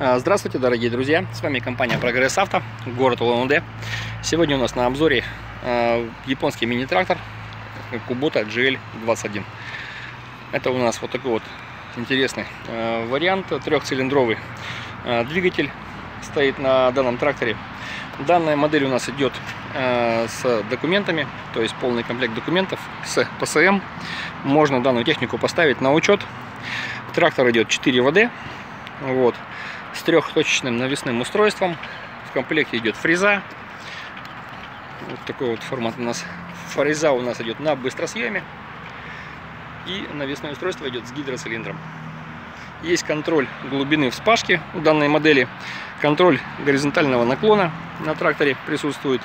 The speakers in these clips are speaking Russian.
Здравствуйте, дорогие друзья! С вами компания Прогресс Авто, город Улан-Удэ. Сегодня у нас на обзоре японский мини-трактор Kubota GL21. Это у нас вот такой вот интересный вариант. Трехцилиндровый двигатель стоит на данном тракторе. Данная модель у нас идет с документами, то есть полный комплект документов с ПСМ. Можно данную технику поставить на учет. Трактор идет 4 ВД. Вот. С трехточечным навесным устройством. В комплекте идет фреза. Вот такой вот формат у нас. Фреза у нас идет на быстросъеме. И навесное устройство идет с гидроцилиндром. Есть контроль глубины вспашки у данной модели. Контроль горизонтального наклона на тракторе присутствует.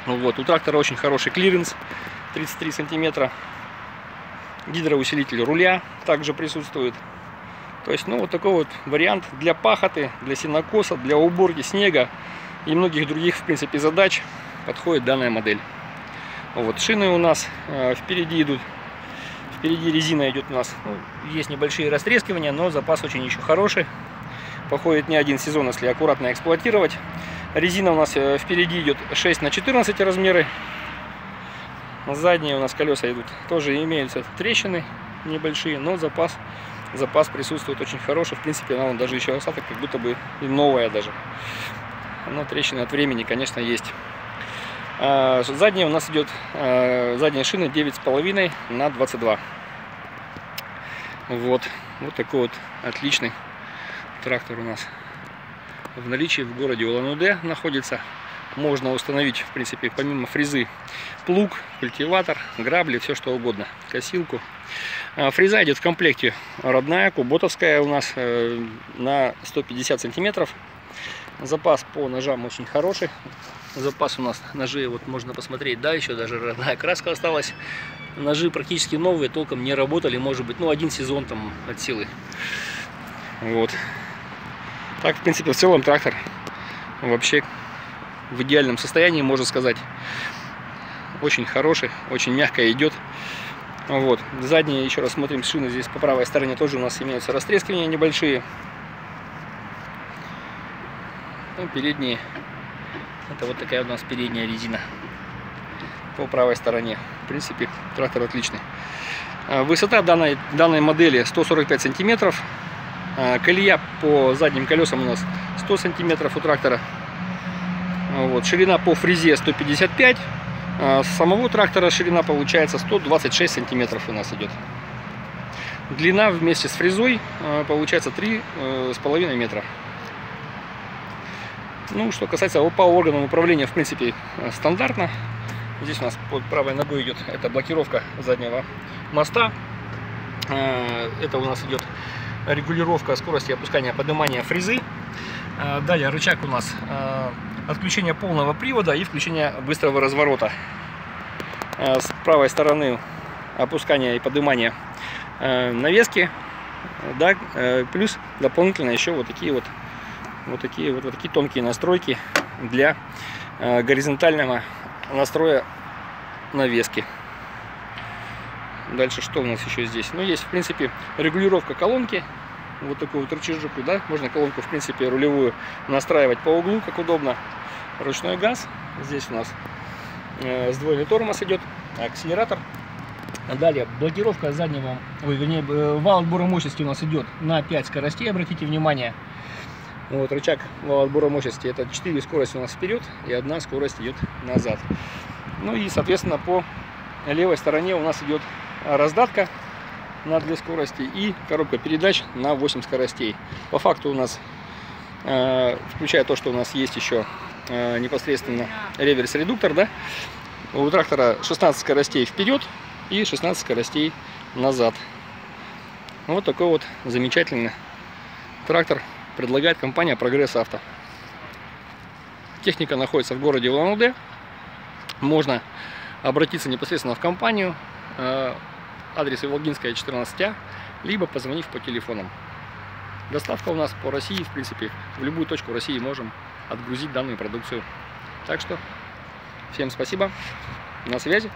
Вот. У трактора очень хороший клиренс. 33 сантиметра. Гидроусилитель руля также присутствует. То есть, вот такой вот вариант для пахоты, для сенокоса, для уборки снега и многих других, в принципе, задач подходит данная модель. Вот шины у нас впереди идут. Впереди резина идет у нас. Есть небольшие растрескивания, но запас очень еще хороший. Походит не один сезон, если аккуратно эксплуатировать. Резина у нас впереди идет 6 на 14 размеры. Задние у нас колеса идут. Тоже имеются трещины небольшие, но запас присутствует очень хороший. В принципе, она даже еще остаток, как будто бы и новая даже. Но трещины от времени, конечно, есть. Задняя у нас идет, задняя шина 9,5 на 22. Вот такой вот отличный трактор у нас в наличии в городе Улан-Удэ находится. Можно установить, в принципе, помимо фрезы, плуг, культиватор, грабли, все что угодно, косилку. Фреза идет в комплекте родная, куботовская у нас на 150 сантиметров. Запас по ножам очень хороший. Запас у нас ножей, вот можно посмотреть, да, еще даже родная краска осталась. Ножи практически новые, толком не работали, может быть, один сезон там от силы. Вот. Так, в принципе, в целом трактор вообще в идеальном состоянии, можно сказать. Очень хороший, очень мягко идет. Вот. Задние, еще раз смотрим, шины здесь по правой стороне тоже у нас имеются растрескивания небольшие. Передние. Это вот такая у нас передняя резина по правой стороне. В принципе, трактор отличный. Высота данной модели 145 сантиметров. Колея по задним колесам у нас 100 сантиметров у трактора. Вот. Ширина по фрезе 155. Самого трактора ширина получается 126 сантиметров у нас идет. Длина вместе с фрезой получается 3,5 метра. Что касается по органам управления, в принципе, стандартно. Здесь у нас под правой ногой идет это блокировка заднего моста. Это у нас идет регулировка скорости опускания, поднимания фрезы. Далее рычаг у нас отключение полного привода и включение быстрого разворота. С правой стороны опускание и поднимание навески, да, плюс дополнительно еще вот такие тонкие настройки для горизонтального настроя навески. Дальше что у нас еще здесь? Есть, в принципе, регулировка колонки. Вот такой вот рычажок, да, можно колонку, в принципе, рулевую настраивать по углу, как удобно. Ручной газ. Здесь у нас сдвоенный тормоз идет, акселератор. Далее блокировка заднего, вал отбора мощности у нас идет на 5 скоростей, обратите внимание. Вот рычаг вала отбора мощности, это 4 скорости у нас вперед и 1 скорость идет назад. И, соответственно, по левой стороне у нас идет раздатка на 2 скорости и коробка передач на 8 скоростей. По факту у нас, включая то, что у нас есть еще непосредственно реверс-редуктор, да, у трактора 16 скоростей вперед и 16 скоростей назад. Вот такой вот замечательный трактор предлагает компания Прогресс Авто. Техника находится в городе Улан-Удэ. Можно обратиться непосредственно в компанию. Адрес Волгинская, 14А, либо позвонив по телефонам. Доставка у нас по России, в принципе, в любую точку России можем отгрузить данную продукцию. Так что всем спасибо, на связи.